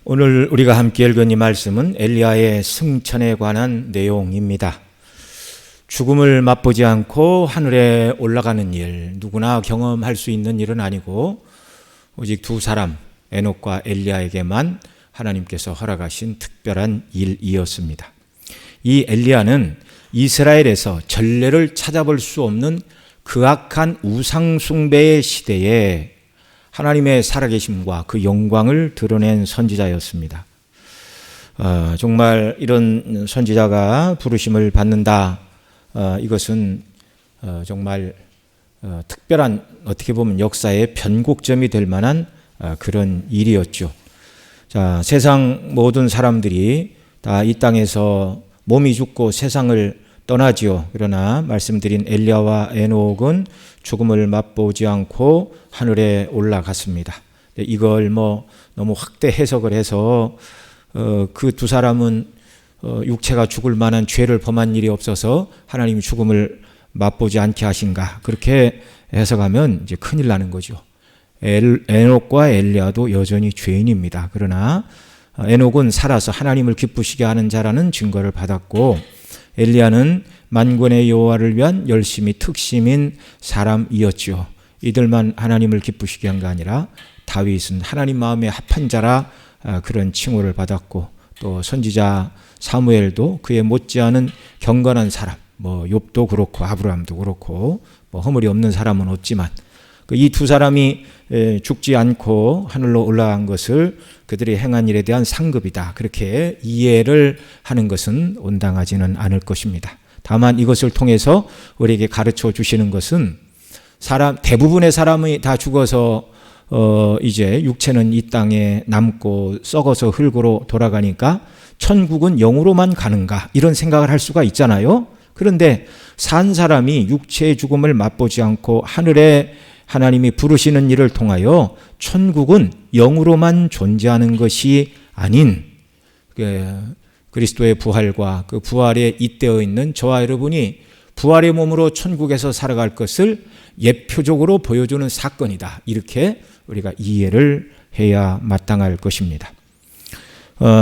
오늘 우리가 함께 읽은 이 말씀은 엘리야의 승천에 관한 내용입니다. 죽음을 맛보지 않고 하늘에 올라가는 일, 누구나 경험할 수 있는 일은 아니고 오직 두 사람, 에녹과 엘리야에게만 하나님께서 허락하신 특별한 일이었습니다. 이 엘리야는 이스라엘에서 전례를 찾아볼 수 없는 극악한 우상숭배의 시대에 하나님의 살아계심과 그 영광을 드러낸 선지자였습니다. 정말 이런 선지자가 부르심을 받는다. 이것은 정말 특별한, 어떻게 보면 역사의 변곡점이 될 만한 그런 일이었죠. 자, 세상 모든 사람들이 다 이 땅에서 몸이 죽고 세상을 떠나지요. 그러나 말씀드린 엘리야와 에녹은 죽음을 맛보지 않고 하늘에 올라갔습니다. 이걸 너무 확대 해석을 해서 그 두 사람은 육체가 죽을 만한 죄를 범한 일이 없어서 하나님이 죽음을 맛보지 않게 하신가, 그렇게 해석하면 이제 큰일 나는 거죠. 에녹과 엘리야도 여전히 죄인입니다. 그러나 에녹은 살아서 하나님을 기쁘시게 하는 자라는 증거를 받았고, 엘리야는 만군의 여호와를 위한 열심히 특심인 사람이었죠. 이들만 하나님을 기쁘시게 한 게 아니라 다윗은 하나님 마음에 합한 자라 그런 칭호를 받았고, 또 선지자 사무엘도 그에 못지않은 경건한 사람, 욥도 그렇고 아브라함도 그렇고 허물이 없는 사람은 없지만 이 두 사람이 죽지 않고 하늘로 올라간 것을 그들이 행한 일에 대한 상급이다, 그렇게 이해를 하는 것은 온당하지는 않을 것입니다. 다만 이것을 통해서 우리에게 가르쳐 주시는 것은 대부분의 사람이 다 죽어서 이제 육체는 이 땅에 남고 썩어서 흙으로 돌아가니까 천국은 영으로만 가는가, 이런 생각을 할 수가 있잖아요. 그런데 산 사람이 육체의 죽음을 맛보지 않고 하늘에 하나님이 부르시는 일을 통하여 천국은 영으로만 존재하는 것이 아닌 그리스도의 부활과 그 부활에 잇대어 있는 저와 여러분이 부활의 몸으로 천국에서 살아갈 것을 예표적으로 보여주는 사건이다, 이렇게 우리가 이해를 해야 마땅할 것입니다.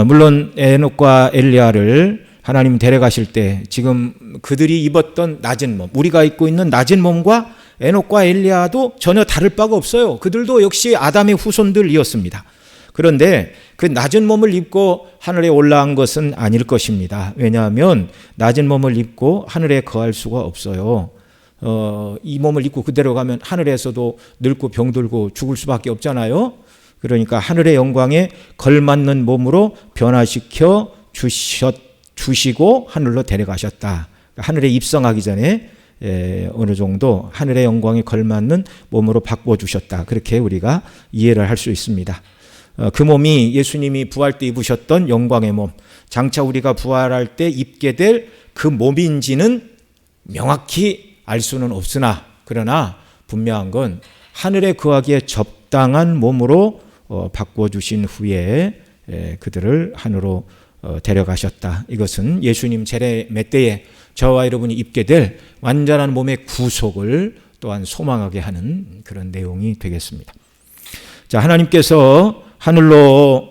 물론 에녹과 엘리야를 하나님 데려가실 때 지금 그들이 입었던 낮은 몸, 우리가 입고 있는 낮은 몸과 에녹과 엘리야도 전혀 다를 바가 없어요. 그들도 역시 아담의 후손들이었습니다. 그런데 그 낮은 몸을 입고 하늘에 올라간 것은 아닐 것입니다. 왜냐하면 낮은 몸을 입고 하늘에 거할 수가 없어요. 이 몸을 입고 그대로 가면 하늘에서도 늙고 병들고 죽을 수밖에 없잖아요. 그러니까 하늘의 영광에 걸맞는 몸으로 변화시켜 주시고 하늘로 데려가셨다. 하늘에 입성하기 전에 어느 정도 하늘의 영광에 걸맞는 몸으로 바꿔주셨다, 그렇게 우리가 이해를 할 수 있습니다. 그 몸이 예수님이 부활 때 입으셨던 영광의 몸, 장차 우리가 부활할 때 입게 될 그 몸인지는 명확히 알 수는 없으나, 그러나 분명한 건 하늘에 거하기에 적당한 몸으로 바꿔주신 후에 그들을 하늘로 데려가셨다. 이것은 예수님 재림의 때에 저와 여러분이 입게 될 완전한 몸의 구속을 또한 소망하게 하는 그런 내용이 되겠습니다. 자, 하나님께서 하늘로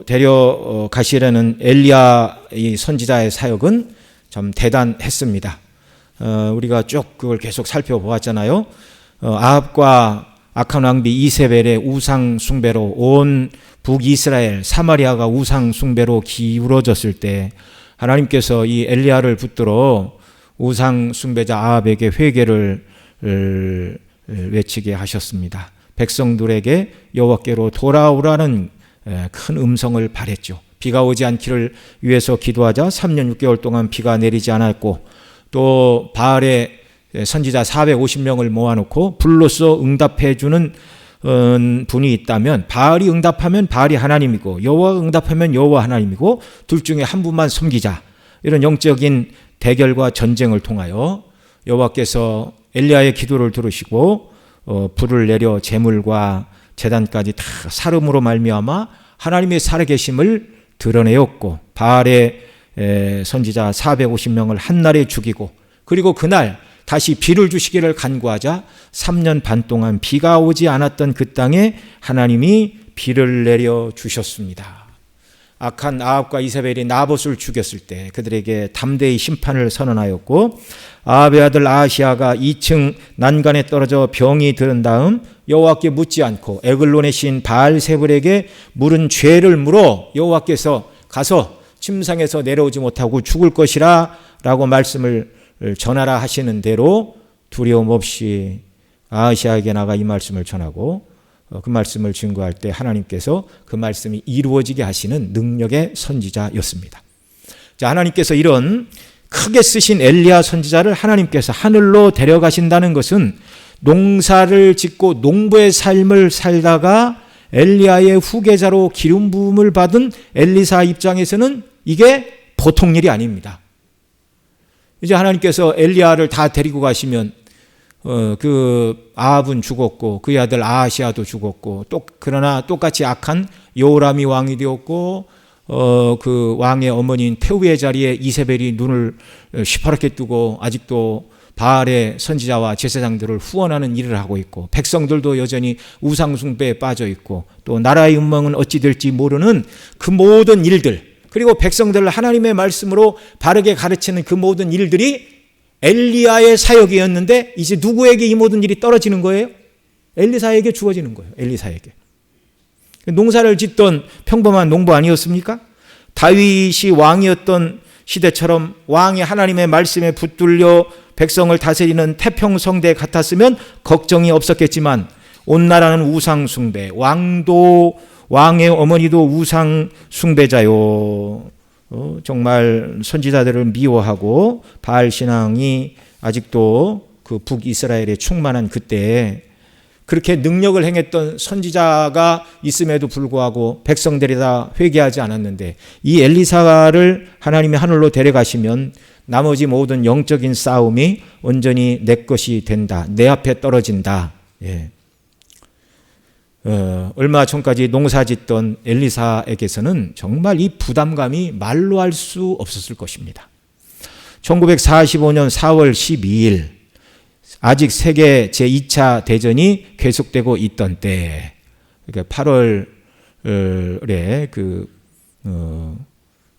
데려가시려는 엘리야 이 선지자의 사역은 참 대단했습니다. 우리가 쭉 그걸 계속 살펴보았잖아요. 아합과 악한 왕비 이세벨의 우상 숭배로 온 북이스라엘 사마리아가 우상 숭배로 기울어졌을 때 하나님께서 이 엘리야를 붙들어 우상 숭배자 아합에게 회개를 외치게 하셨습니다. 백성들에게 여호와께로 돌아오라는 큰 음성을 발했죠. 비가 오지 않기를 위해서 기도하자 3년 6개월 동안 비가 내리지 않았고, 또 바알의 선지자 450명을 모아놓고 불로써 응답해 주는 분이 있다면 바알이 응답하면 바알이 하나님이고 여호와가 응답하면 여호와 하나님이고 둘 중에 한 분만 섬기자, 이런 영적인 대결과 전쟁을 통하여 여호와께서 엘리야의 기도를 들으시고 불을 내려 제물과 제단까지 다 사름으로 말미암아 하나님의 살아계심을 드러내었고, 바알의 선지자 450명을 한날에 죽이고, 그리고 그날 다시 비를 주시기를 간구하자 3년 반 동안 비가 오지 않았던 그 땅에 하나님이 비를 내려 주셨습니다. 악한 아합과 이세벨이 나봇을 죽였을 때 그들에게 담대히 심판을 선언하였고, 아합의 아들 아하시아가 2층 난간에 떨어져 병이 들은 다음 여호와께 묻지 않고 에글론의 신 바알세불에게 물은 죄를 물어 여호와께서 가서 침상에서 내려오지 못하고 죽을 것이라 라고 말씀을 전하라 하시는 대로 두려움 없이 아하시아에게 나가 이 말씀을 전하고, 그 말씀을 증거할 때 하나님께서 그 말씀이 이루어지게 하시는 능력의 선지자였습니다. 자, 하나님께서 이런 크게 쓰신 엘리야 선지자를 하나님께서 하늘로 데려가신다는 것은 농사를 짓고 농부의 삶을 살다가 엘리야의 후계자로 기름 부음을 받은 엘리사 입장에서는 이게 보통 일이 아닙니다. 이제 하나님께서 엘리야를 다 데리고 가시면 그 아합은 죽었고 그의 아들 아하시아도 죽었고, 그러나 똑같이 악한 요람이 왕이 되었고, 그 왕의 어머니인 태우의 자리에 이세벨이 눈을 시퍼렇게 뜨고 아직도 바알의 선지자와 제사장들을 후원하는 일을 하고 있고, 백성들도 여전히 우상숭배에 빠져 있고, 또 나라의 운명은 어찌 될지 모르는 그 모든 일들, 그리고 백성들을 하나님의 말씀으로 바르게 가르치는 그 모든 일들이 엘리야의 사역이었는데 이제 누구에게 이 모든 일이 떨어지는 거예요? 엘리사에게 주어지는 거예요. 엘리사에게. 농사를 짓던 평범한 농부 아니었습니까? 다윗이 왕이었던 시대처럼 왕이 하나님의 말씀에 붙들려 백성을 다스리는 태평성대 같았으면 걱정이 없었겠지만, 온 나라는 우상숭배, 왕의 어머니도 우상숭배자요. 정말 선지자들을 미워하고 바알 신앙이 아직도 그 북이스라엘에 충만한 그때에 그렇게 능력을 행했던 선지자가 있음에도 불구하고 백성들이 다 회개하지 않았는데, 이 엘리사를 하나님이 하늘로 데려가시면 나머지 모든 영적인 싸움이 온전히 내 것이 된다, 내 앞에 떨어진다. 예. 얼마 전까지 농사짓던 엘리사에게서는 정말 이 부담감이 말로 할 수 없었을 것입니다. 1945년 4월 12일 아직 세계 제2차 대전이 계속되고 있던 때, 그러니까 8월에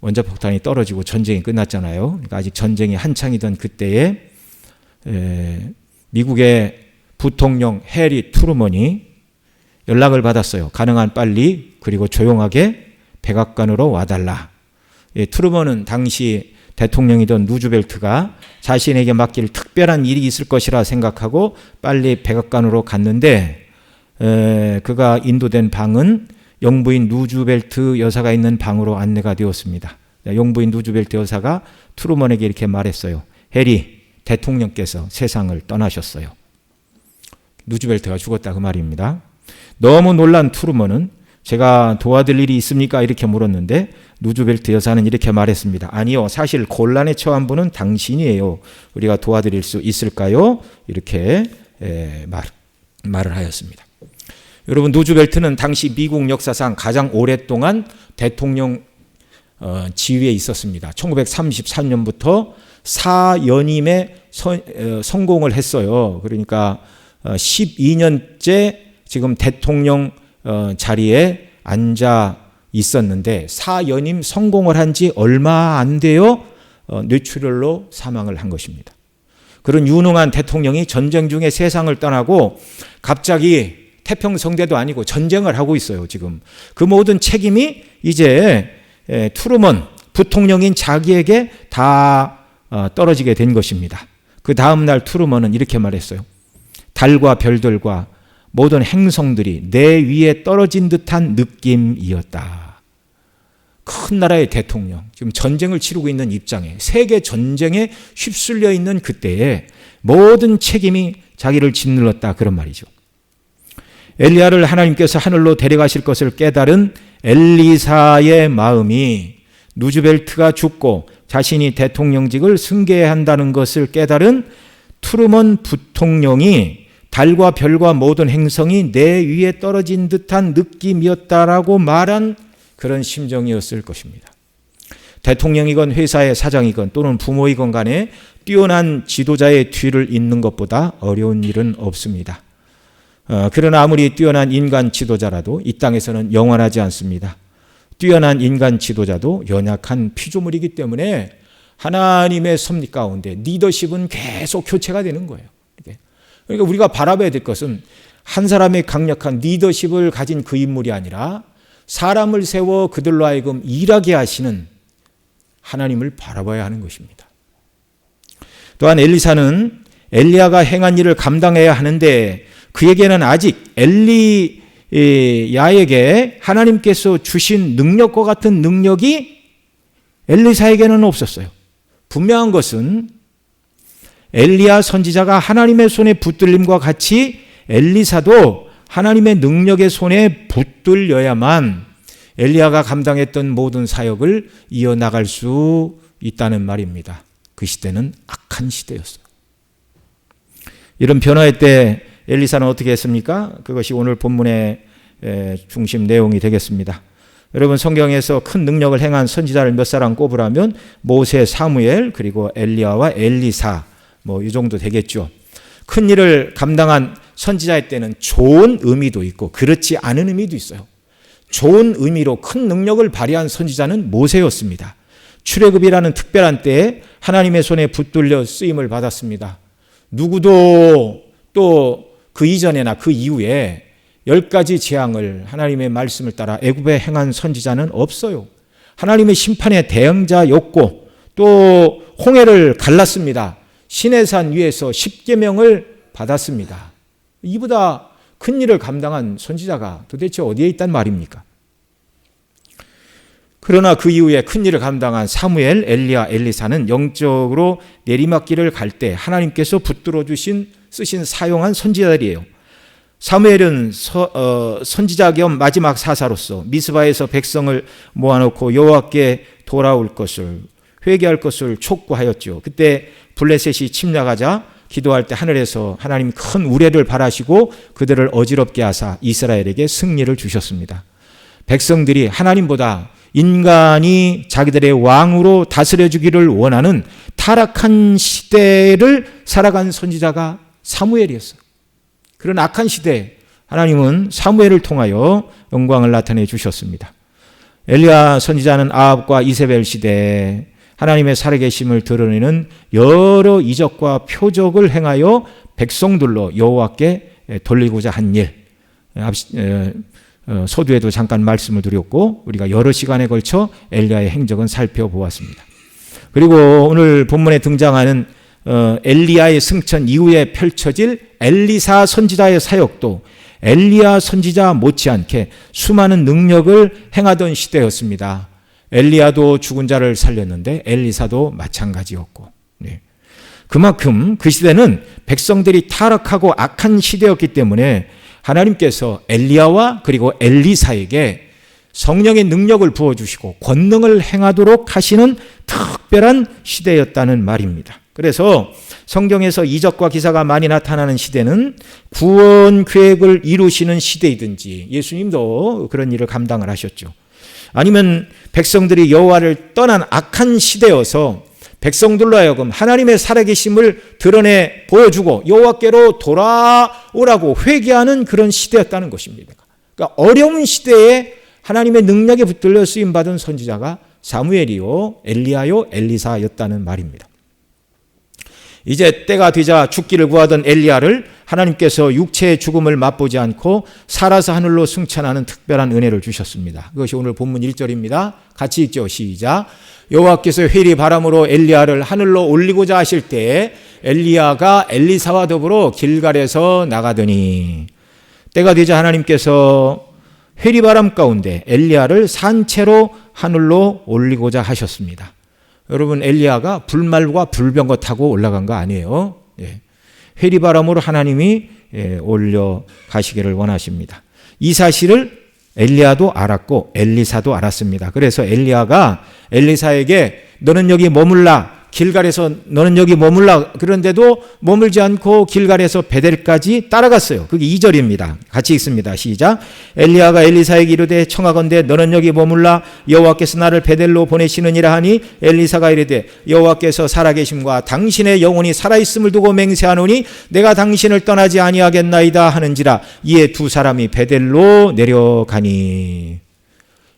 원자폭탄이 떨어지고 전쟁이 끝났잖아요. 그러니까 아직 전쟁이 한창이던 그때에 미국의 부통령 해리 트루먼이 연락을 받았어요. 가능한 빨리 그리고 조용하게 백악관으로 와달라. 트루먼은 당시 대통령이던 루즈벨트가 자신에게 맡길 특별한 일이 있을 것이라 생각하고 빨리 백악관으로 갔는데, 그가 인도된 방은 영부인 루즈벨트 여사가 있는 방으로 안내가 되었습니다. 영부인 루즈벨트 여사가 트루먼에게 이렇게 말했어요. 해리, 대통령께서 세상을 떠나셨어요. 루즈벨트가 죽었다 그 말입니다. 너무 놀란 트루먼은 제가 도와드릴 일이 있습니까? 이렇게 물었는데 루즈벨트 여사는 이렇게 말했습니다. 아니요, 사실 곤란에 처한 분은 당신이에요. 우리가 도와드릴 수 있을까요? 이렇게 말을 하였습니다. 여러분, 루즈벨트는 당시 미국 역사상 가장 오랫동안 대통령 지위에 있었습니다. 1933년부터 4연임에 성공을 했어요. 그러니까 12년째 지금 대통령 자리에 앉아 있었는데 4연임 성공을 한 지 얼마 안 돼요. 뇌출혈로 사망을 한 것입니다. 그런 유능한 대통령이 전쟁 중에 세상을 떠나고 갑자기 태평성대도 아니고 전쟁을 하고 있어요. 지금 그 모든 책임이 이제 트루먼 부통령인 자기에게 다 떨어지게 된 것입니다. 그 다음 날 트루먼은 이렇게 말했어요. 달과 별들과 모든 행성들이 내 위에 떨어진 듯한 느낌이었다. 큰 나라의 대통령, 지금 전쟁을 치르고 있는 입장에, 세계 전쟁에 휩쓸려 있는 그때에 모든 책임이 자기를 짓눌렀다, 그런 말이죠. 엘리야를 하나님께서 하늘로 데려가실 것을 깨달은 엘리사의 마음이 루즈벨트가 죽고 자신이 대통령직을 승계해야 한다는 것을 깨달은 트루먼 부통령이 달과 별과 모든 행성이 내 위에 떨어진 듯한 느낌이었다라고 말한 그런 심정이었을 것입니다. 대통령이건 회사의 사장이건 또는 부모이건 간에 뛰어난 지도자의 뒤를 잇는 것보다 어려운 일은 없습니다. 그러나 아무리 뛰어난 인간 지도자라도 이 땅에서는 영원하지 않습니다. 뛰어난 인간 지도자도 연약한 피조물이기 때문에 하나님의 섭리 가운데 리더십은 계속 교체가 되는 거예요. 그러니까 우리가 바라봐야 될 것은 한 사람의 강력한 리더십을 가진 그 인물이 아니라 사람을 세워 그들로 하여금 일하게 하시는 하나님을 바라봐야 하는 것입니다. 또한 엘리사는 엘리야가 행한 일을 감당해야 하는데 그에게는 아직 엘리야에게 하나님께서 주신 능력과 같은 능력이 엘리사에게는 없었어요. 분명한 것은 엘리야 선지자가 하나님의 손에 붙들림과 같이 엘리사도 하나님의 능력의 손에 붙들려야만 엘리야가 감당했던 모든 사역을 이어나갈 수 있다는 말입니다. 그 시대는 악한 시대였어요. 이런 변화의 때 엘리사는 어떻게 했습니까? 그것이 오늘 본문의 중심 내용이 되겠습니다. 여러분, 성경에서 큰 능력을 행한 선지자를 몇 사람 꼽으라면 모세, 사무엘, 그리고 엘리야와 엘리사, 이 정도 되겠죠. 큰 일을 감당한 선지자의 때는 좋은 의미도 있고 그렇지 않은 의미도 있어요. 좋은 의미로 큰 능력을 발휘한 선지자는 모세였습니다. 출애굽이라는 특별한 때에 하나님의 손에 붙들려 쓰임을 받았습니다. 누구도 또 그 이전에나 그 이후에 10가지 재앙을 하나님의 말씀을 따라 애굽에 행한 선지자는 없어요. 하나님의 심판의 대응자였고 또 홍해를 갈랐습니다. 시내산 위에서 십계명을 받았습니다. 이보다 큰 일을 감당한 선지자가 도대체 어디에 있단 말입니까? 그러나 그 이후에 큰 일을 감당한 사무엘, 엘리야, 엘리사는 영적으로 내리막길을 갈 때 하나님께서 붙들어 쓰신 사용한 선지자들이에요. 사무엘은 선지자 겸 마지막 사사로서 미스바에서 백성을 모아놓고 여호와께 돌아올 것을, 회개할 것을 촉구하였죠. 그때 블레셋이 침략하자 기도할 때 하늘에서 하나님 큰 우레를 발하시고 그들을 어지럽게 하사 이스라엘에게 승리를 주셨습니다. 백성들이 하나님보다 인간이 자기들의 왕으로 다스려주기를 원하는 타락한 시대를 살아간 선지자가 사무엘이었어요. 그런 악한 시대에 하나님은 사무엘을 통하여 영광을 나타내 주셨습니다. 엘리야 선지자는 아합과 이세벨 시대에 하나님의 살아계심을 드러내는 여러 이적과 표적을 행하여 백성들로 여호와께 돌리고자 한 일, 서두에도 잠깐 말씀을 드렸고 우리가 여러 시간에 걸쳐 엘리야의 행적은 살펴보았습니다. 그리고 오늘 본문에 등장하는 엘리야의 승천 이후에 펼쳐질 엘리사 선지자의 사역도 엘리야 선지자 못지않게 수많은 능력을 행하던 시대였습니다. 엘리야도 죽은 자를 살렸는데 엘리사도 마찬가지였고, 그만큼 그 시대는 백성들이 타락하고 악한 시대였기 때문에 하나님께서 엘리야와 그리고 엘리사에게 성령의 능력을 부어주시고 권능을 행하도록 하시는 특별한 시대였다는 말입니다. 그래서 성경에서 이적과 기사가 많이 나타나는 시대는 구원 계획을 이루시는 시대이든지, 예수님도 그런 일을 감당을 하셨죠. 아니면 백성들이 여호와를 떠난 악한 시대여서 백성들로 하여금 하나님의 살아계심을 드러내 보여주고 여호와께로 돌아오라고 회개하는 그런 시대였다는 것입니다. 그러니까 어려운 시대에 하나님의 능력에 붙들려 쓰임받은 선지자가 사무엘이요, 엘리야요, 엘리사였다는 말입니다. 이제 때가 되자 죽기를 구하던 엘리야를 하나님께서 육체의 죽음을 맛보지 않고 살아서 하늘로 승천하는 특별한 은혜를 주셨습니다. 그것이 오늘 본문 1절입니다. 같이 읽죠. 시작. 여호와께서 회리 바람으로 엘리야를 하늘로 올리고자 하실 때 엘리야가 엘리사와 더불어 길갈에서 나가더니, 때가 되자 하나님께서 회리 바람 가운데 엘리야를 산채로 하늘로 올리고자 하셨습니다. 여러분, 엘리야가 불말과 불병거 타고 올라간 거 아니에요. 회리바람으로 하나님이 올려가시기를 원하십니다. 이 사실을 엘리야도 알았고 엘리사도 알았습니다. 그래서 엘리야가 엘리사에게 너는 여기 머물라, 길갈에서 너는 여기 머물라. 그런데도 머물지 않고 길갈에서 베델까지 따라갔어요. 그게 2절입니다. 같이 읽습니다. 시작. 엘리야가 엘리사에게 이르되 청하건대 너는 여기 머물라. 여호와께서 나를 베델로 보내시느니라 하니 엘리사가 이르되 여호와께서 살아계심과 당신의 영혼이 살아있음을 두고 맹세하노니 내가 당신을 떠나지 아니하겠나이다 하는지라. 이에 두 사람이 베델로 내려가니.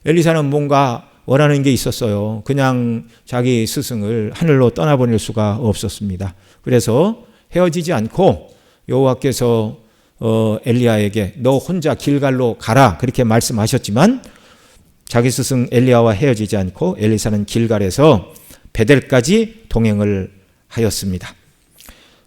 엘리사는 뭔가 원하는 게 있었어요. 그냥 자기 스승을 하늘로 떠나보낼 수가 없었습니다. 그래서 헤어지지 않고 여호와께서 엘리야에게 너 혼자 길갈로 가라 그렇게 말씀하셨지만 자기 스승 엘리야와 헤어지지 않고 엘리사는 길갈에서 베델까지 동행을 하였습니다.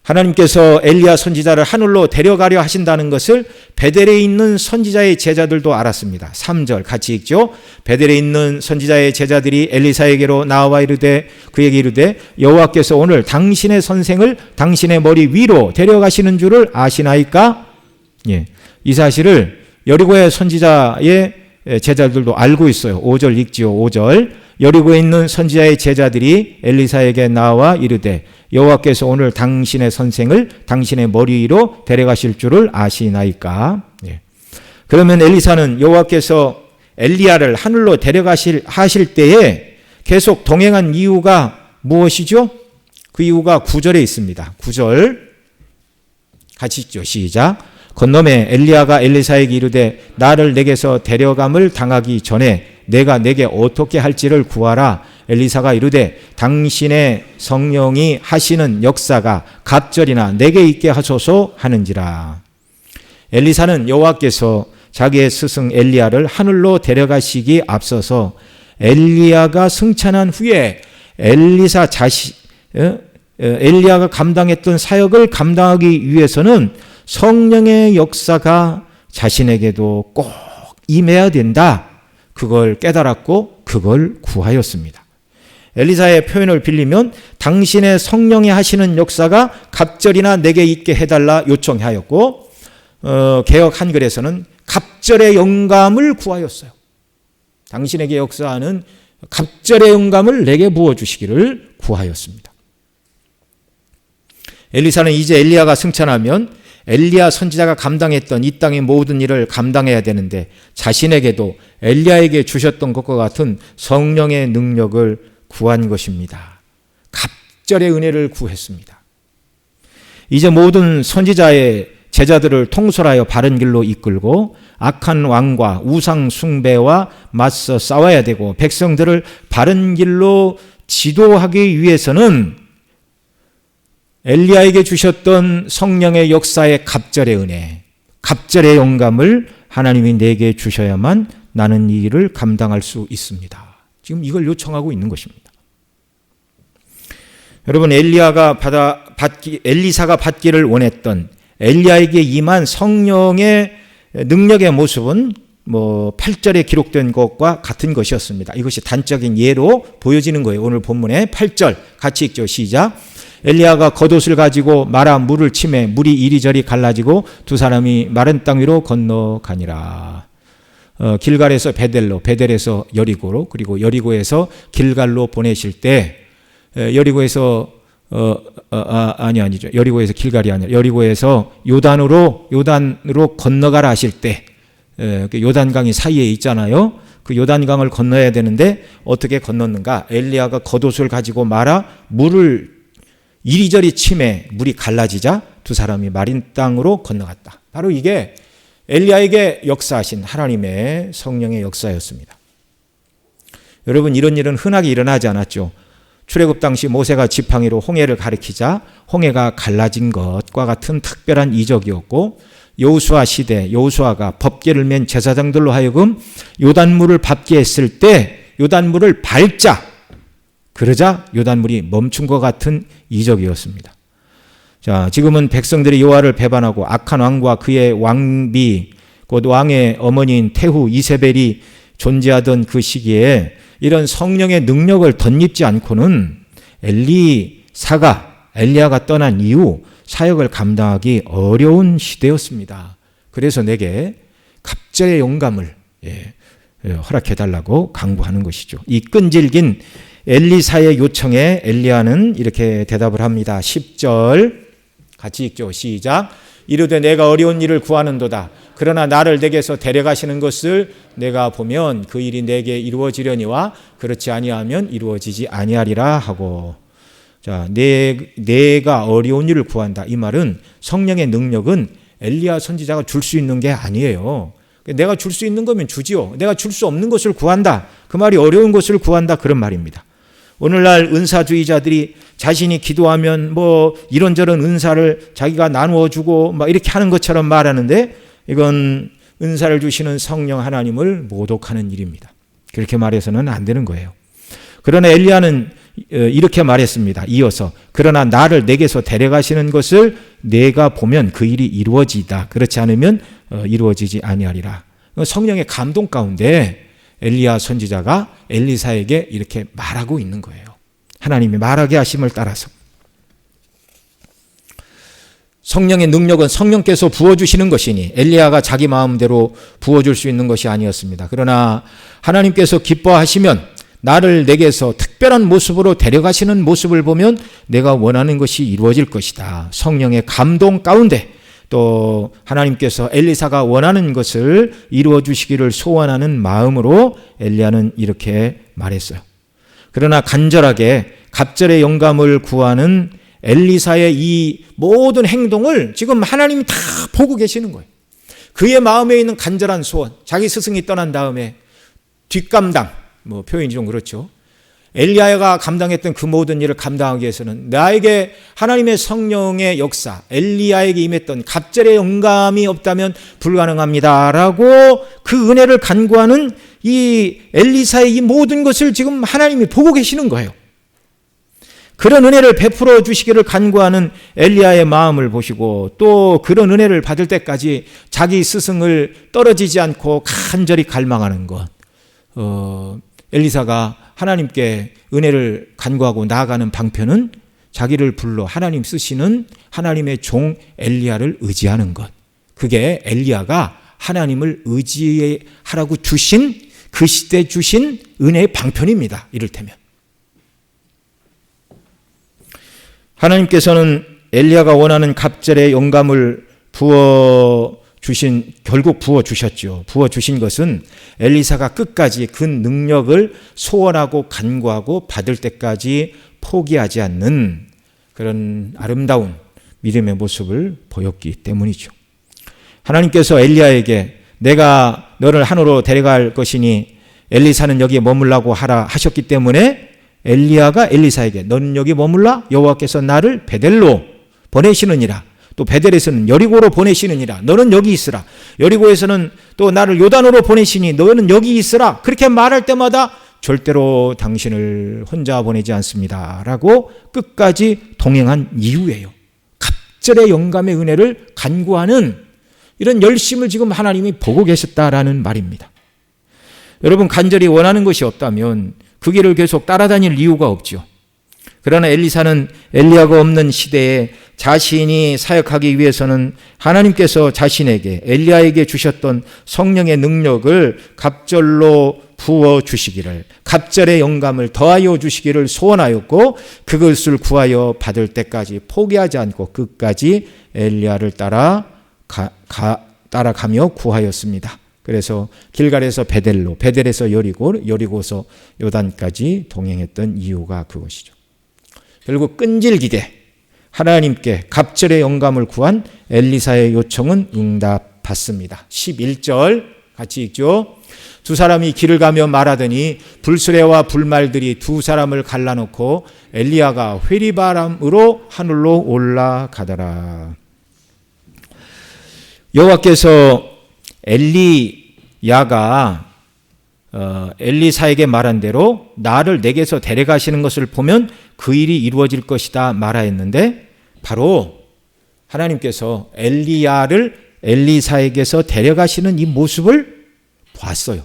하나님께서 엘리야 선지자를 하늘로 데려가려 하신다는 것을 베델에 있는 선지자의 제자들도 알았습니다. 3절 같이 읽죠. 베델에 있는 선지자의 제자들이 엘리사에게로 나와 이르되 그에게 이르되 여호와께서 오늘 당신의 선생을 당신의 머리 위로 데려가시는 줄을 아시나이까? 예, 이 사실을 여리고의 선지자의 제자들도 알고 있어요. 5절 읽지요. 5절 여리고에 있는 선지자의 제자들이 엘리사에게 나와 이르되 여호와께서 오늘 당신의 선생을 당신의 머리 위로 데려가실 줄을 아시나이까? 예. 그러면 엘리사는 여호와께서 엘리야를 하늘로 하실 때에 계속 동행한 이유가 무엇이죠? 그 이유가 9절에 있습니다. 9절 같이 읽죠. 시작. 건너매 엘리야가 엘리사에게 이르되 나를 내게서 데려감을 당하기 전에 내가 내게 어떻게 할지를 구하라. 엘리사가 이르되 당신의 성령이 하시는 역사가 갑절이나 내게 있게 하소서 하는지라. 엘리사는 여호와께서 자기의 스승 엘리야를 하늘로 데려가시기 앞서서 엘리야가 승천한 후에 엘리야가 감당했던 사역을 감당하기 위해서는 성령의 역사가 자신에게도 꼭 임해야 된다. 그걸 깨달았고 그걸 구하였습니다. 엘리사의 표현을 빌리면 당신의 성령이 하시는 역사가 갑절이나 내게 있게 해달라 요청하였고 개역 한글에서는 갑절의 영감을 구하였어요. 당신에게 역사하는 갑절의 영감을 내게 부어주시기를 구하였습니다. 엘리사는 이제 엘리야가 승천하면 엘리야 선지자가 감당했던 이 땅의 모든 일을 감당해야 되는데 자신에게도 엘리야에게 주셨던 것과 같은 성령의 능력을 구한 것입니다. 갑절의 은혜를 구했습니다. 이제 모든 선지자의 제자들을 통솔하여 바른 길로 이끌고 악한 왕과 우상 숭배와 맞서 싸워야 되고 백성들을 바른 길로 지도하기 위해서는 엘리야에게 주셨던 성령의 역사의 갑절의 은혜, 갑절의 영감을 하나님이 내게 주셔야만 나는 이 일을 감당할 수 있습니다. 지금 이걸 요청하고 있는 것입니다. 여러분, 엘리사가 받기를 원했던 엘리야에게 임한 성령의 능력의 모습은 8절에 기록된 것과 같은 것이었습니다. 이것이 단적인 예로 보여지는 거예요. 오늘 본문의 8절 같이 읽죠. 시작. 엘리야가 겉옷을 가지고 마라 물을 치매 물이 이리저리 갈라지고 두 사람이 마른 땅 위로 건너가니라. 길갈에서 베델로, 베델에서 여리고로, 그리고 여리고에서 길갈로 보내실 때 여리고에서 여리고에서 길갈이 아니라 여리고에서 요단으로 건너가라 하실 때 요단강이 사이에 있잖아요. 그 요단강을 건너야 되는데 어떻게 건넜는가? 엘리야가 겉옷을 가지고 말아 물을 이리저리 치매 물이 갈라지자 두 사람이 마른 땅으로 건너갔다. 바로 이게 엘리야에게 역사하신 하나님의 성령의 역사였습니다. 여러분, 이런 일은 흔하게 일어나지 않았죠. 출애굽 당시 모세가 지팡이로 홍해를 가리키자 홍해가 갈라진 것과 같은 특별한 이적이었고, 여호수아 시대 여호수아가 법궤를 맨 제사장들로 하여금 요단물을 밟게 했을 때 요단물을 밟자 그러자 요단물이 멈춘 것 같은 이적이었습니다. 자, 지금은 백성들이 여호와를 배반하고 악한 왕과 그의 왕비 곧 왕의 어머니인 태후 이세벨이 존재하던 그 시기에 이런 성령의 능력을 덧입지 않고는 엘리야가 떠난 이후 사역을 감당하기 어려운 시대였습니다. 그래서 내게 갑절의 영감을 허락해달라고 강구하는 것이죠. 이 끈질긴 엘리사의 요청에 엘리야는 이렇게 대답을 합니다. 10절 같이 읽죠. 시작. 이르되 내가 어려운 일을 구하는도다. 그러나 나를 내게서 데려가시는 것을 내가 보면 그 일이 내게 이루어지려니와 그렇지 아니하면 이루어지지 아니하리라 하고. 자, 내가 어려운 일을 구한다. 이 말은 성령의 능력은 엘리야 선지자가 줄 수 있는 게 아니에요. 내가 줄 수 있는 거면 주지요. 내가 줄 수 없는 것을 구한다. 그 말이 어려운 것을 구한다. 그런 말입니다. 오늘날 은사주의자들이 자신이 기도하면 뭐 이런저런 은사를 자기가 나누어 주고 막 이렇게 하는 것처럼 말하는데 이건 은사를 주시는 성령 하나님을 모독하는 일입니다. 그렇게 말해서는 안 되는 거예요. 그러나 엘리야는 이렇게 말했습니다. 이어서 그러나 나를 내게서 데려가시는 것을 내가 보면 그 일이 이루어지다. 그렇지 않으면 이루어지지 아니하리라. 성령의 감동 가운데 엘리야 선지자가 엘리사에게 이렇게 말하고 있는 거예요. 하나님이 말하게 하심을 따라서. 성령의 능력은 성령께서 부어주시는 것이니 엘리야가 자기 마음대로 부어줄 수 있는 것이 아니었습니다. 그러나 하나님께서 기뻐하시면 나를 내게서 특별한 모습으로 데려가시는 모습을 보면 내가 원하는 것이 이루어질 것이다. 성령의 감동 가운데 또 하나님께서 엘리사가 원하는 것을 이루어 주시기를 소원하는 마음으로 엘리야는 이렇게 말했어요. 그러나 간절하게 갑절의 영감을 구하는 엘리사의 이 모든 행동을 지금 하나님이 다 보고 계시는 거예요. 그의 마음에 있는 간절한 소원, 자기 스승이 떠난 다음에 뒷감당, 뭐 표현이 좀 그렇죠. 엘리야가 감당했던 그 모든 일을 감당하기 위해서는 나에게 하나님의 성령의 역사, 엘리야에게 임했던 갑절의 영감이 없다면 불가능합니다라고 그 은혜를 간구하는 이 엘리사의 이 모든 것을 지금 하나님이 보고 계시는 거예요. 그런 은혜를 베풀어 주시기를 간구하는 엘리야의 마음을 보시고 또 그런 은혜를 받을 때까지 자기 스승을 떨어지지 않고 간절히 갈망하는 것. 엘리사가 하나님께 은혜를 간구하고 나아가는 방편은 자기를 불러 하나님 쓰시는 하나님의 종 엘리야를 의지하는 것. 그게 엘리야가 하나님을 의지하라고 주신 그 시대 주신 은혜의 방편입니다. 이를테면. 하나님께서는 엘리야가 원하는 갑절의 영감을 결국 부어주셨죠. 부어주신 것은 엘리사가 끝까지 그 능력을 소원하고 간구하고 받을 때까지 포기하지 않는 그런 아름다운 믿음의 모습을 보였기 때문이죠. 하나님께서 엘리야에게 내가 너를 하늘로 데려갈 것이니 엘리사는 여기에 머물라고 하라 하셨기 때문에 엘리야가 엘리사에게 너는 여기 머물라 여호와께서 나를 베델로 보내시느니라. 또 베델에서는 여리고로 보내시느니라. 너는 여기 있으라. 여리고에서는 또 나를 요단으로 보내시니 너는 여기 있으라. 그렇게 말할 때마다 절대로 당신을 혼자 보내지 않습니다. 라고 끝까지 동행한 이유예요. 갑절의 영감의 은혜를 간구하는 이런 열심을 지금 하나님이 보고 계셨다라는 말입니다. 여러분 간절히 원하는 것이 없다면 그 길을 계속 따라다닐 이유가 없죠. 그러나 엘리사는 엘리야가 없는 시대에 자신이 사역하기 위해서는 하나님께서 자신에게 엘리야에게 주셨던 성령의 능력을 갑절로 부어 주시기를 갑절의 영감을 더하여 주시기를 소원하였고 그것을 구하여 받을 때까지 포기하지 않고 끝까지 엘리야를 따라가며 구하였습니다. 그래서 길갈에서 베델로, 베델에서 여리고, 여리고서 요단까지 동행했던 이유가 그것이죠. 결국 끈질기게 하나님께 갑절의 영감을 구한 엘리사의 요청은 응답받습니다. 11절 같이 읽죠. 두 사람이 길을 가며 말하더니 불수레와 불말들이 두 사람을 갈라놓고 엘리야가 회리바람으로 하늘로 올라가더라. 여호와께서 엘리야가 엘리사에게 말한 대로 나를 내게서 데려가시는 것을 보면 그 일이 이루어질 것이다 말하였는데 바로 하나님께서 엘리야를 엘리사에게서 데려가시는 이 모습을 봤어요.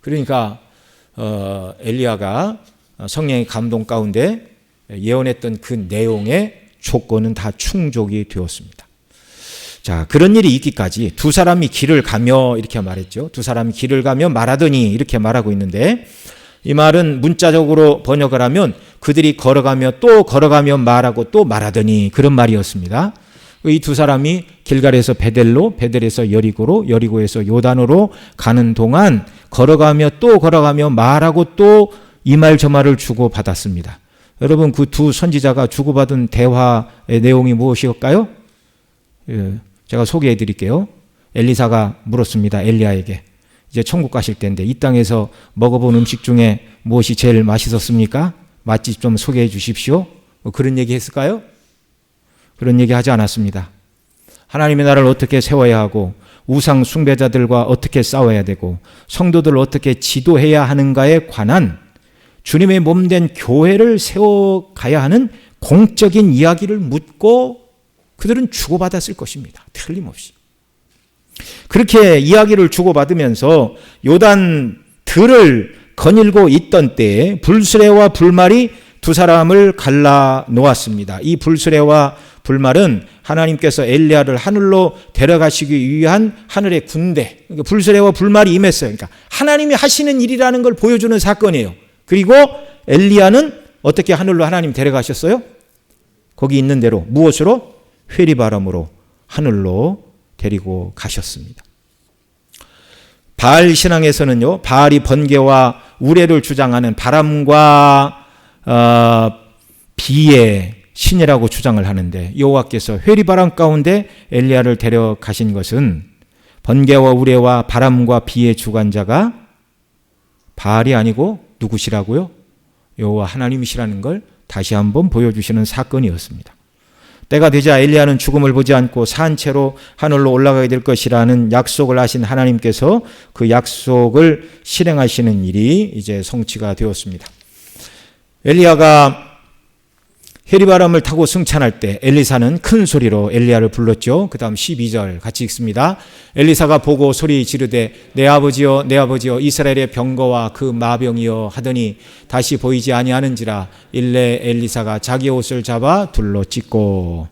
그러니까 엘리야가 성령의 감동 가운데 예언했던 그 내용의 조건은 다 충족이 되었습니다. 자, 그런 일이 있기까지 두 사람이 길을 가며 이렇게 말했죠. 두 사람이 길을 가며 말하더니 이렇게 말하고 있는데 이 말은 문자적으로 번역을 하면 그들이 걸어가며 또 걸어가며 말하고 또 말하더니 그런 말이었습니다. 이 두 사람이 길갈에서 베델로, 베델에서 여리고로, 여리고에서 요단으로 가는 동안 걸어가며 또 걸어가며 말하고 또 이 말 저 말을 주고받았습니다. 여러분, 그 두 선지자가 주고받은 대화의 내용이 무엇일까요? 제가 소개해 드릴게요. 엘리사가 물었습니다. 엘리야에게. 이제 천국 가실 때인데 이 땅에서 먹어본 음식 중에 무엇이 제일 맛있었습니까? 맛집 좀 소개해 주십시오. 그런 얘기 했을까요? 그런 얘기 하지 않았습니다. 하나님의 나라를 어떻게 세워야 하고 우상 숭배자들과 어떻게 싸워야 되고 성도들을 어떻게 지도해야 하는가에 관한 주님의 몸된 교회를 세워가야 하는 공적인 이야기를 묻고 그들은 주고받았을 것입니다. 틀림없이. 그렇게 이야기를 주고받으면서 요단 들을 거닐고 있던 때에 불수레와 불말이 두 사람을 갈라 놓았습니다. 이 불수레와 불말은 하나님께서 엘리야를 하늘로 데려가시기 위한 하늘의 군대, 그러니까 불수레와 불말이 임했어요. 그러니까 하나님이 하시는 일이라는 걸 보여주는 사건이에요. 그리고 엘리야는 어떻게 하늘로 하나님 데려가셨어요? 거기 있는 대로 무엇으로? 회리바람으로 하늘로 데리고 가셨습니다. 바알 신앙에서는요, 바알이 번개와 우레를 주장하는 바람과 비의 신이라고 주장을 하는데 여호와께서 회리바람 가운데 엘리야를 데려가신 것은 번개와 우레와 바람과 비의 주관자가 바알이 아니고 누구시라고요? 여호와 하나님이시라는 걸 다시 한번 보여주시는 사건이었습니다. 때가 되자 엘리야는 죽음을 보지 않고 산 채로 하늘로 올라가게 될 것이라는 약속을 하신 하나님께서 그 약속을 실행하시는 일이 이제 성취가 되었습니다. 엘리야가 해리바람을 타고 승천할 때 엘리사는 큰 소리로 엘리야를 불렀죠. 그 다음 12절 같이 읽습니다. 엘리사가 보고 소리 지르되 내 아버지여 내 아버지여 이스라엘의 병거와 그 마병이여 하더니 다시 보이지 아니하는지라. 일레 엘리사가 자기 옷을 잡아 둘러 찢고.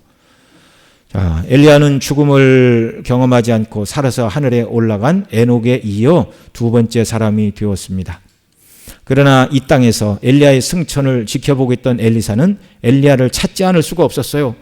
자, 엘리야는 죽음을 경험하지 않고 살아서 하늘에 올라간 에녹에 이어 두 번째 사람이 되었습니다. 그러나 이 땅에서 엘리야의 승천을 지켜보고 있던 엘리사는 엘리야를 찾지 않을 수가 없었어요.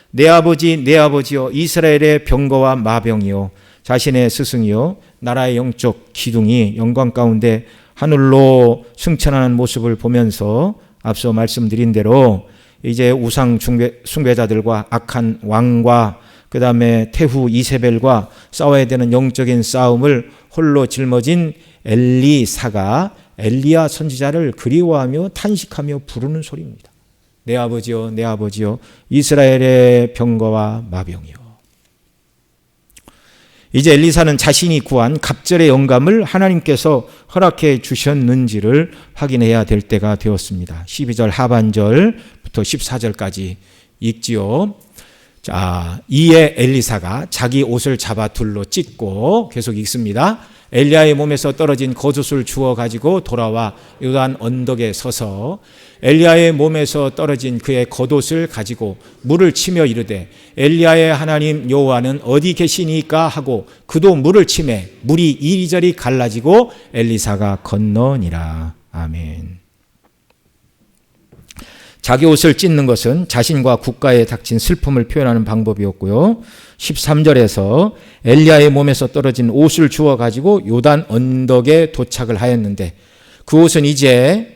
내 아버지 내 아버지여 이스라엘의 병거와 마병이요 자신의 스승이요 나라의 영적 기둥이 영광 가운데 하늘로 승천하는 모습을 보면서 앞서 말씀드린 대로 이제 우상 숭배자들과 악한 왕과 그 다음에 태후 이세벨과 싸워야 되는 영적인 싸움을 홀로 짊어진 엘리사가 엘리야 선지자를 그리워하며 탄식하며 부르는 소리입니다. 내 아버지여 내 아버지여 이스라엘의 병거와 마병이여. 이제 엘리사는 자신이 구한 갑절의 영감을 하나님께서 허락해 주셨는지를 확인해야 될 때가 되었습니다. 12절 하반절부터 14절까지 읽지요. 자, 이에 엘리사가 자기 옷을 잡아 둘로 찢고 계속 읽습니다. 엘리야의 몸에서 떨어진 겉옷을 주워 가지고 돌아와 요단 언덕에 서서 엘리야의 몸에서 떨어진 그의 겉옷을 가지고 물을 치며 이르되 엘리야의 하나님 여호와는 어디 계시니까 하고 그도 물을 치매 물이 이리저리 갈라지고 엘리사가 건너니라. 아멘. 자기 옷을 찢는 것은 자신과 국가에 닥친 슬픔을 표현하는 방법이었고요. 13절에서 엘리야의 몸에서 떨어진 옷을 주워 가지고 요단 언덕에 도착을 하였는데 그 옷은 이제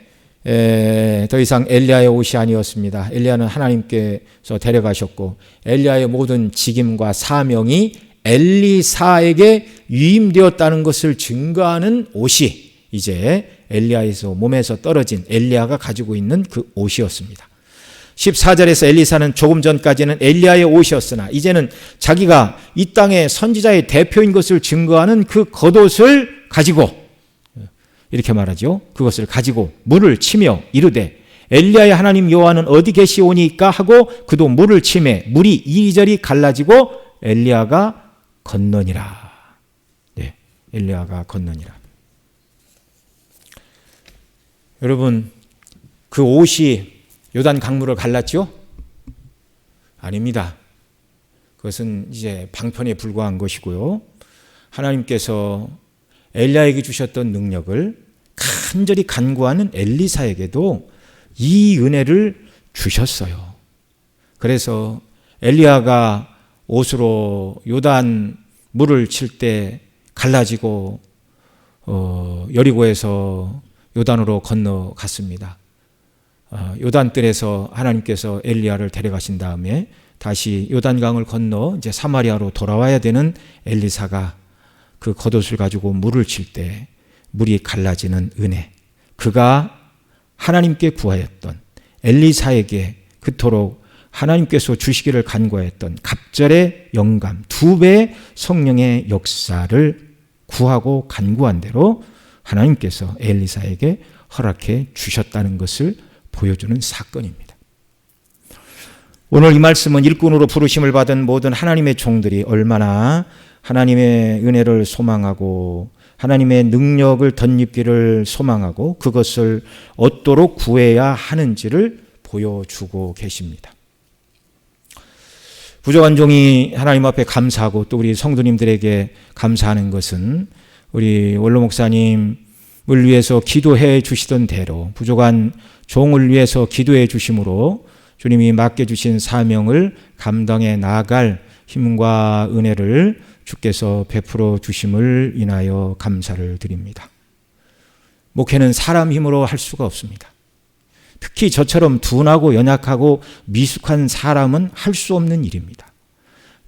더 이상 엘리야의 옷이 아니었습니다. 엘리야는 하나님께서 데려가셨고 엘리야의 모든 직임과 사명이 엘리사에게 위임되었다는 것을 증거하는 옷이 이제 엘리야에서 몸에서 떨어진 엘리야가 가지고 있는 그 옷이었습니다. 14절에서 엘리사는 조금 전까지는 엘리야의 옷이었으나 이제는 자기가 이 땅의 선지자의 대표인 것을 증거하는 그 겉옷을 가지고 이렇게 말하죠. 그것을 가지고 물을 치며 이르되 엘리야의 하나님 여호와는 어디 계시오니까 하고 그도 물을 치매 물이 이리저리 갈라지고 엘리야가 건너니라. 네, 엘리야가 건너니라. 여러분, 그 옷이 요단 강물을 갈랐죠? 아닙니다. 그것은 이제 방편에 불과한 것이고요. 하나님께서 엘리야에게 주셨던 능력을 간절히 간구하는 엘리사에게도 이 은혜를 주셨어요. 그래서 엘리야가 옷으로 요단 물을 칠 때 갈라지고 여리고에서 요단으로 건너갔습니다. 요단뜰에서 하나님께서 엘리야를 데려가신 다음에 다시 요단강을 건너 이제 사마리아로 돌아와야 되는 엘리사가 그 겉옷을 가지고 물을 칠 때 물이 갈라지는 은혜, 그가 하나님께 구하였던, 엘리사에게 그토록 하나님께서 주시기를 간구하였던 갑절의 영감, 2배의 성령의 역사를 구하고 간구한 대로 하나님께서 엘리사에게 허락해 주셨다는 것을 보여주는 사건입니다. 오늘 이 말씀은 일꾼으로 부르심을 받은 모든 하나님의 종들이 얼마나 하나님의 은혜를 소망하고 하나님의 능력을 덧입기를 소망하고 그것을 얻도록 구해야 하는지를 보여주고 계십니다. 부족한 종이 하나님 앞에 감사하고 또 우리 성도님들에게 감사하는 것은 우리 원로 목사님을 위해서 기도해 주시던 대로 부족한 종을 위해서 기도해 주심으로 주님이 맡겨주신 사명을 감당해 나아갈 힘과 은혜를 주께서 베풀어 주심을 인하여 감사를 드립니다. 목회는 사람 힘으로 할 수가 없습니다. 특히 저처럼 둔하고 연약하고 미숙한 사람은 할 수 없는 일입니다.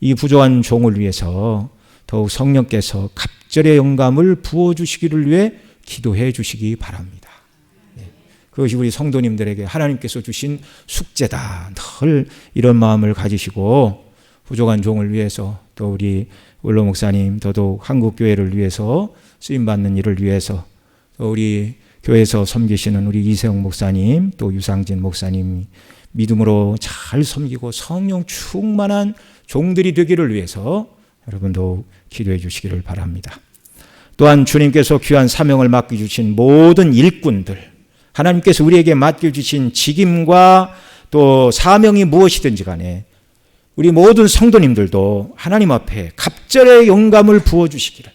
이 부족한 종을 위해서 더욱 성령께서 갑절의 영감을 부어주시기를 위해 기도해 주시기 바랍니다. 그것이 우리 성도님들에게 하나님께서 주신 숙제다. 늘 이런 마음을 가지시고 부족한 종을 위해서 또 우리 원로 목사님 더더욱 한국교회를 위해서 쓰임받는 일을 위해서 또 우리 교회에서 섬기시는 우리 이세영 목사님 또 유상진 목사님 믿음으로 잘 섬기고 성령 충만한 종들이 되기를 위해서 여러분도 기도해 주시기를 바랍니다. 또한 주님께서 귀한 사명을 맡겨주신 모든 일꾼들, 하나님께서 우리에게 맡겨주신 직임과 또 사명이 무엇이든지 간에 우리 모든 성도님들도 하나님 앞에 갑절의 영감을 부어주시기를,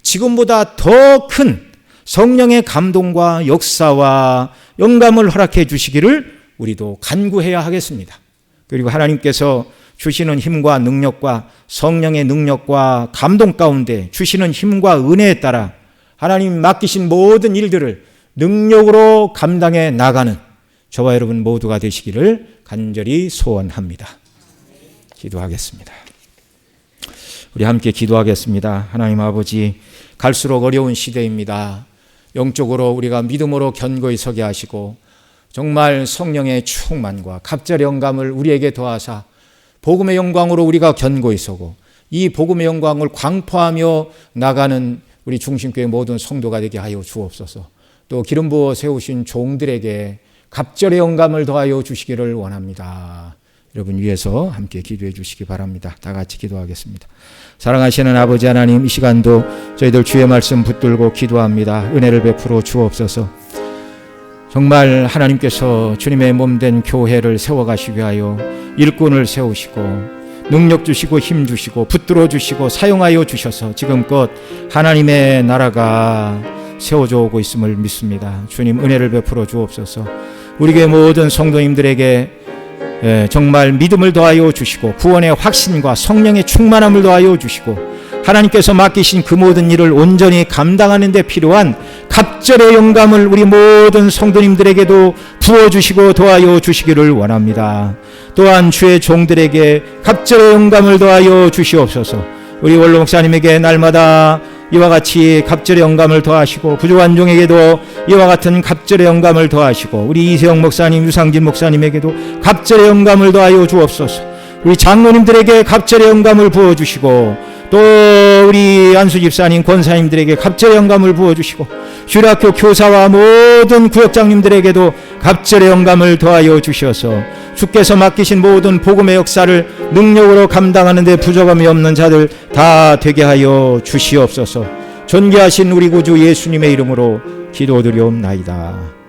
지금보다 더 큰 성령의 감동과 역사와 영감을 허락해 주시기를 우리도 간구해야 하겠습니다. 그리고 하나님께서 주시는 힘과 능력과 성령의 능력과 감동 가운데 주시는 힘과 은혜에 따라 하나님 맡기신 모든 일들을 능력으로 감당해 나가는 저와 여러분 모두가 되시기를 간절히 소원합니다. 기도하겠습니다. 우리 함께 기도하겠습니다. 하나님 아버지, 갈수록 어려운 시대입니다. 영적으로 우리가 믿음으로 견고히 서게 하시고 정말 성령의 충만과 갑절의 영감을 우리에게 더하사 복음의 영광으로 우리가 견고히 서고 이 복음의 영광을 광포하며 나가는 우리 중심교회 모든 성도가 되게 하여 주옵소서. 또 기름 부어 세우신 종들에게 갑절의 영감을 더하여 주시기를 원합니다. 여러분 위해서 함께 기도해 주시기 바랍니다. 다 같이 기도하겠습니다. 사랑하시는 아버지 하나님, 이 시간도 저희들 주의 말씀 붙들고 기도합니다. 은혜를 베풀어 주옵소서. 정말 하나님께서 주님의 몸된 교회를 세워가시기 위하여 일꾼을 세우시고 능력 주시고 힘 주시고 붙들어 주시고 사용하여 주셔서 지금껏 하나님의 나라가 세워져 오고 있음을 믿습니다. 주님 은혜를 베풀어 주옵소서. 우리 교회 모든 성도님들에게 정말 믿음을 더하여 주시고 구원의 확신과 성령의 충만함을 더하여 주시고 하나님께서 맡기신 그 모든 일을 온전히 감당하는 데 필요한 갑절의 영감을 우리 모든 성도님들에게도 부어주시고 더하여 주시기를 원합니다. 또한 주의 종들에게 갑절의 영감을 더하여 주시옵소서. 우리 원로 목사님에게 날마다 이와 같이 갑절의 영감을 더하시고 부족한 종에게도 이와 같은 갑절의 영감을 더하시고 우리 이세영 목사님, 유상진 목사님에게도 갑절의 영감을 더하여 주옵소서. 우리 장로님들에게 갑절의 영감을 부어주시고 또 우리 안수 집사님, 권사님들에게 갑절의 영감을 부어주시고 주일학교 교사와 모든 구역장님들에게도 갑절의 영감을 더하여 주셔서 주께서 맡기신 모든 복음의 역사를 능력으로 감당하는 데 부족함이 없는 자들 다 되게 하여 주시옵소서. 존귀하신 우리 구주 예수님의 이름으로 기도드리옵나이다.